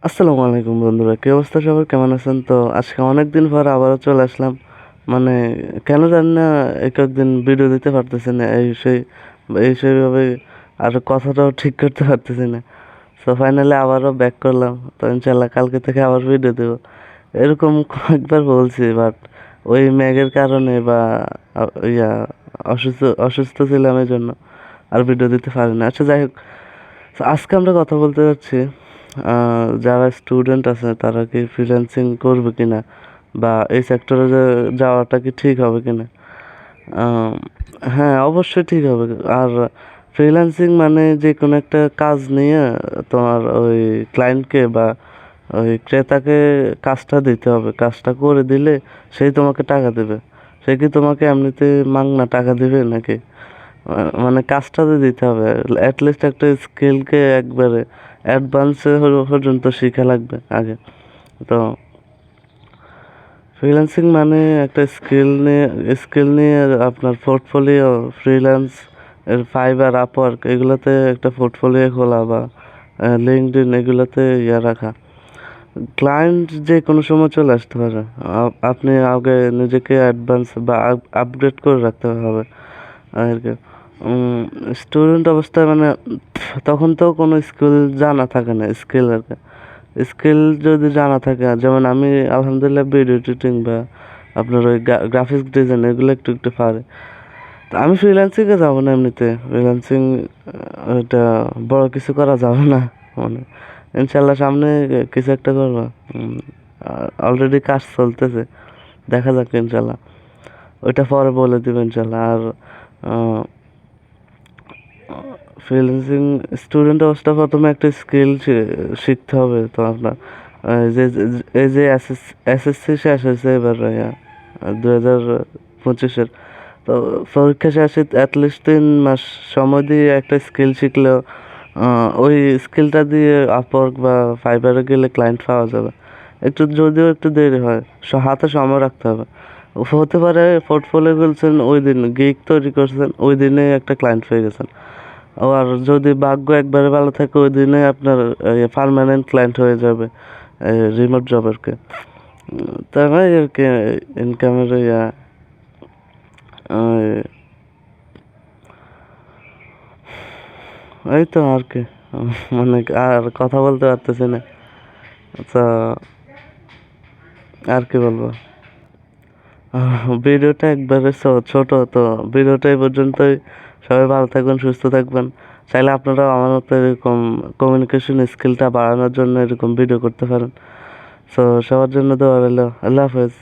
আসসালামু আলাইকুম বন্ধুরা, কি অবস্থা সবার? কেমন আছেন? তো আজকে অনেক দিন পর আবারও চলে আসলাম। মানে কেন জানি না এক একদিন ভিডিও দিতে পারতেছি না, এই সেইভাবে আর কথাটাও ঠিক করতে পারতেছি না। তো ফাইনালি আবারও ব্যাক করলাম। তো ইনশাল্লাহ কালকে থেকে আবার ভিডিও দেবো এরকম কয়েকবার বলছি, বাট ওই ম্যাগের কারণে বা ইয়া অসুস্থ অসুস্থ ছিলাম এই জন্য আর ভিডিও দিতে পারি না। আচ্ছা, যাই হোক, তো আজকে আমরা কথা বলতে যাচ্ছি যারা স্টুডেন্ট আছে তারা কি ফ্রিল্যান্সিং করবে কিনা, বা এই সেক্টরে যাওয়াটা কি ঠিক হবে কিনা। আহ, হ্যাঁ, অবশ্যই ঠিক হবে। আর ফ্রিল্যান্সিং মানে যে কোনো একটা কাজ নিয়ে তোমার ওই ক্লায়েন্টকে বা ওই ক্রেতাকে কাজটা দিতে হবে। কাজটা করে দিলে সেই তোমাকে টাকা দেবে। সে কি তোমাকে এমনিতে মাগনা টাকা দিবে নাকি? মানে কাজটা তো দিতে হবে। অ্যাটলিস্ট একটা স্কিলকে একবারে অ্যাডভান্সে পর্যন্ত শিখা লাগবে আগে। তো ফ্রিল্যান্সিং মানে একটা স্কিল নিয়ে আপনার পোর্টফোলিও, ফ্রিল্যান্স এর ফাইবার, আপওয়ার্ক এগুলোতে একটা পোর্টফোলিও খোলা বা লিঙ্কডইন এগুলোতে রাখা। ক্লায়েন্ট যে কোনো সময় চলে আসতে পারে। আপনি আগে নিজেকে অ্যাডভান্স বা আপগ্রেড করে রাখতে হবে আর কি। স্টুডেন্ট অবস্থায় মানে তখন তো কোনো স্কিল জানা থাকে না, স্কিল আর কি। স্কিল যদি জানা থাকে, যেমন আমি আলহামদুলিল্লাহ ভিডিও এডিটিং বা আপনার ওই গ্রাফিক্স ডিজাইন এগুলো একটু একটু পারি। তো আমি ফ্রিল্যান্সিংয়ে যাবো না এমনিতে। ফ্রিল্যান্সিং এটা বড় কিছু করা যাবে না, মানে ইনশাল্লাহ সামনে কিছু একটা করবো। অলরেডি কাজ চলতেছে, দেখা যাক ইনশাল্লাহ। ওইটা পরে বলে দিব ইনশাল্লাহ। আর ফ্রিল্যান্সিং স্টুডেন্ট অবস্থা প্রথমে একটা স্কিল শিখতে হবে। তো আপনার এই যে এসএসসি শেষ হয়েছে এবার 2025-এর, তো পরীক্ষা শেষে অ্যাটলিস্ট 3 মাস সময় দিয়ে একটা স্কিল শিখলেও ওই স্কিলটা দিয়ে আপওয়ার্ক বা ফাইবারে গেলে ক্লায়েন্ট পাওয়া যাবে। একটু যদিও একটু দেরি হয়, হাতে সময় রাখতে হবে। হতে পারে পোর্টফোলিও খুলছেন ওই দিন, গিগ তৈরি করছেন ওই দিনে একটা ক্লায়েন্ট পেয়ে গেছেন। আর যদি ভাগ্য একবারে ভালো থাকে ওই দিনে আপনার পার্মানেন্ট ক্লায়েন্ট হয়ে যাবে রিমোট জবেরকে। তাই আর কি ইনকামের আহ, এই তো আর কি। মানে আর কথা বলতে পারতেছি না। আচ্ছা, আর কি বলবো। ভিডিওটা একবারে ছোট তো। ভিডিওটা এই পর্যন্তই। সবাই ভালো থাকবেন, সুস্থ থাকবেন। চাইলে আপনারাও আমার মতো এরকম কমিউনিকেশন স্কিলটা বাড়ানোর জন্য এরকম ভিডিও করতে পারেন। সো সবার জন্য দোয়া রইল। আল্লাহ হাফেজ।